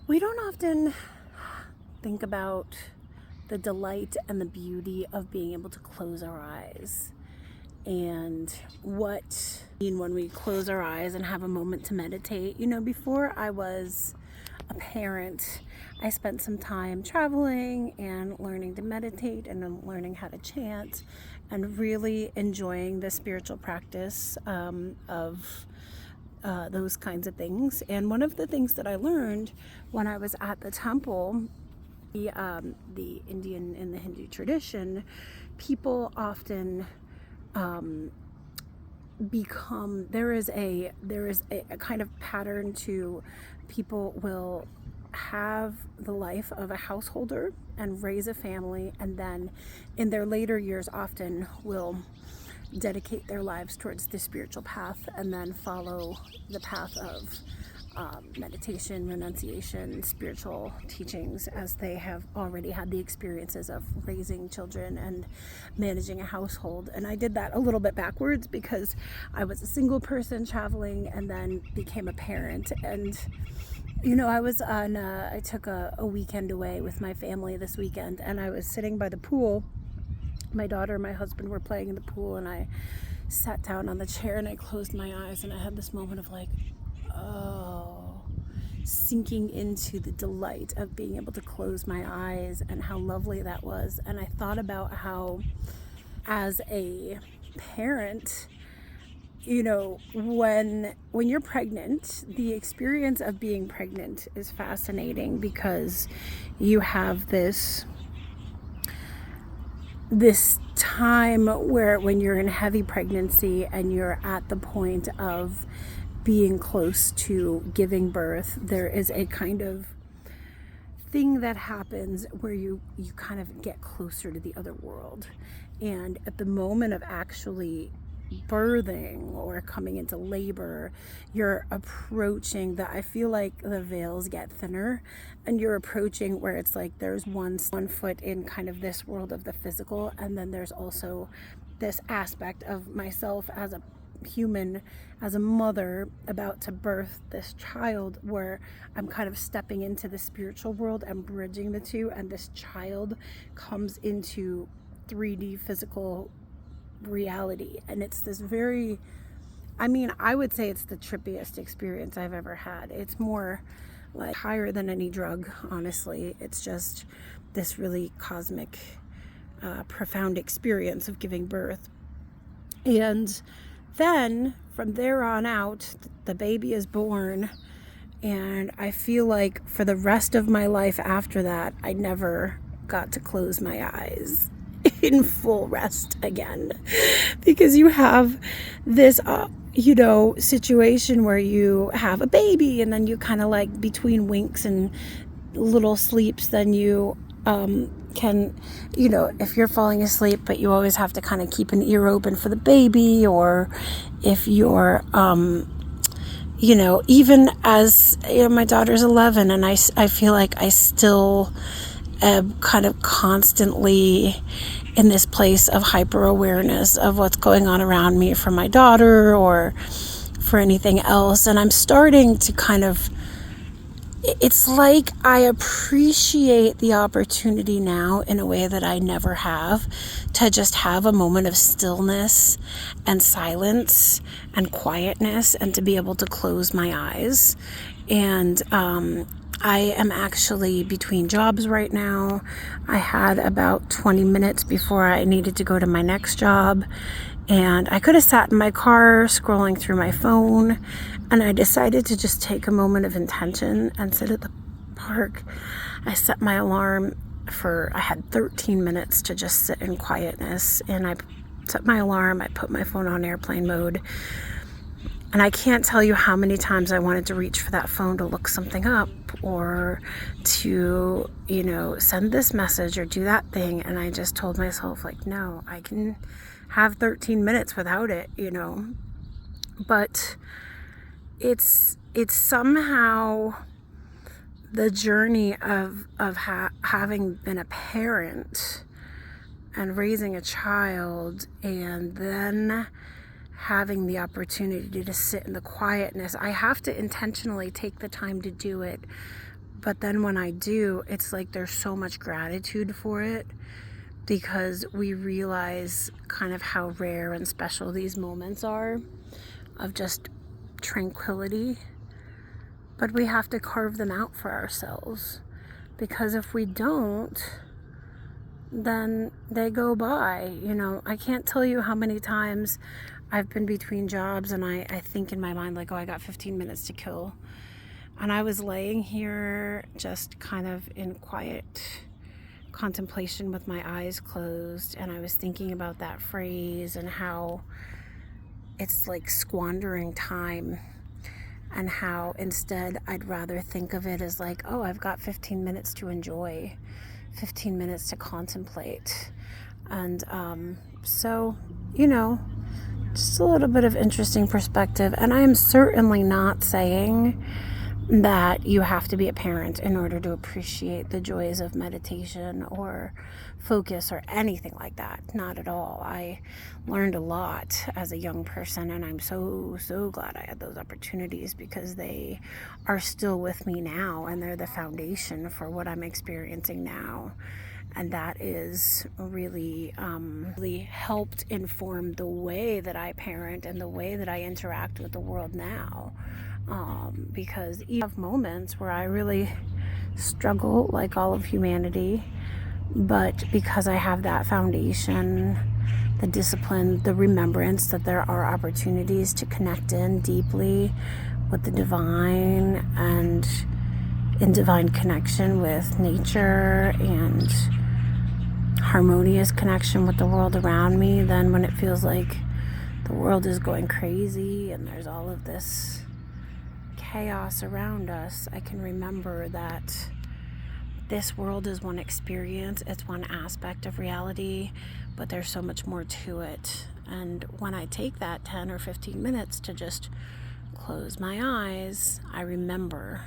We don't often think about the delight and the beauty of being able to close our eyes and what when we close our eyes and have a moment to meditate. Before I was a parent, I spent some time traveling and learning to meditate and learning how to chant and really enjoying the spiritual practice of those kinds of things. And one of the things that I learned when I was at the temple, the Indian in the Hindu tradition, people often there is a kind of pattern to people will have the life of a householder and raise a family, and then in their later years often will dedicate their lives towards the spiritual path and then follow the path of meditation, renunciation, spiritual teachings, as they have already had the experiences of raising children and managing a household. And I did that a little bit backwards because I was a single person traveling and then became a parent. And I took a weekend away with my family this weekend, and I was sitting by the pool. My daughter and my husband were playing in the pool, and I sat down on the chair and I closed my eyes, and I had this moment of sinking into the delight of being able to close my eyes and how lovely that was. And I thought about how, as a parent, when you're pregnant, the experience of being pregnant is fascinating because you have this time where when you're in heavy pregnancy and you're at the point of being close to giving birth, there is a kind of thing that happens where you kind of get closer to the other world. And at the moment of actually birthing or coming into labor, you're approaching I feel like the veils get thinner, and you're approaching where it's like there's one foot in kind of this world of the physical, and then there's also this aspect of myself as a human, as a mother about to birth this child, where I'm kind of stepping into the spiritual world and bridging the two, and this child comes into 3D physical reality. And it's this I would say it's the trippiest experience I've ever had. It's more like higher than any drug, honestly. It's just this really cosmic, profound experience of giving birth. And then from there on out, the baby is born, and I feel like for the rest of my life after that, I never got to close my eyes in full rest again, because you have this situation where you have a baby, and then you kind of like between winks and little sleeps, then you can, if you're falling asleep, but you always have to kind of keep an ear open for the baby, or if you're even as my daughter's 11, and I feel like I still am kind of constantly in this place of hyper awareness of what's going on around me for my daughter or for anything else. And I'm starting to it's like I appreciate the opportunity now in a way that I never have, to just have a moment of stillness and silence and quietness, and to be able to close my eyes. And I am actually between jobs right now. I had about 20 minutes before I needed to go to my next job, and I could have sat in my car scrolling through my phone, and I decided to just take a moment of intention and sit at the park. I set my alarm I had 13 minutes to just sit in quietness, and I set my alarm, I put my phone on airplane mode, and I can't tell you how many times I wanted to reach for that phone to look something up, or to, send this message or do that thing. And I just told myself, no, I can have 13 minutes without it, But it's somehow the journey of having been a parent and raising a child, and then having the opportunity to sit in the quietness. I have to intentionally take the time to do it But then when I do, it's like there's so much gratitude for it, because we realize kind of how rare and special these moments are of just tranquility. But we have to carve them out for ourselves, because if we don't, then they go by. I can't tell you how many times I've been between jobs and I think in my mind, like, oh, I got 15 minutes to kill. And I was laying here just kind of in quiet contemplation with my eyes closed, and I was thinking about that phrase and how it's like squandering time, and how instead I'd rather think of it as like, oh, I've got 15 minutes to enjoy, 15 minutes to contemplate. And so, just a little bit of interesting perspective. And I am certainly not saying that you have to be a parent in order to appreciate the joys of meditation or focus or anything like that. Not at all. I learned a lot as a young person, and I'm so glad I had those opportunities, because they are still with me now, and they're the foundation for what I'm experiencing now. And that is really helped inform the way that I parent and the way that I interact with the world now. Because you have moments where I really struggle, like all of humanity, but because I have that foundation, the discipline, the remembrance that there are opportunities to connect in deeply with the divine and in divine connection with nature and harmonious connection with the world around me, then when it feels like the world is going crazy and there's all of this chaos around us, I can remember that this world is one experience, it's one aspect of reality, but there's so much more to it. And when I take that 10 or 15 minutes to just close my eyes, I remember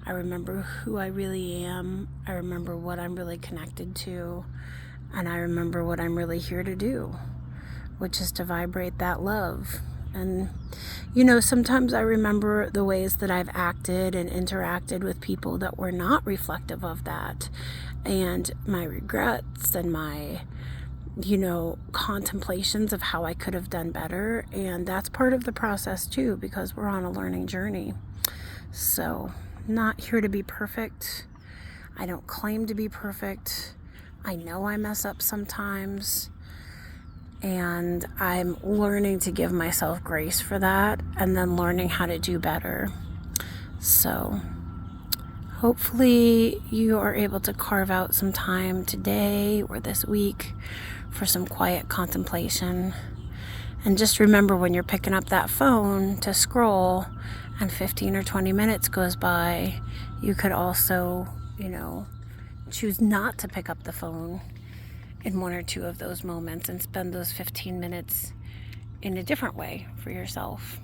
who I really am, I remember what I'm really connected to, and I remember what I'm really here to do, which is to vibrate that love. And sometimes I remember the ways that I've acted and interacted with people that were not reflective of that, and my regrets and my contemplations of how I could have done better. And that's part of the process too, because we're on a learning journey. So, not here to be perfect. I don't claim to be perfect. I know I mess up sometimes, and I'm learning to give myself grace for that, and then learning how to do better. So hopefully you are able to carve out some time today or this week for some quiet contemplation. And just remember, when you're picking up that phone to scroll and 15 or 20 minutes goes by, you could also, choose not to pick up the phone in one or two of those moments and spend those 15 minutes in a different way for yourself.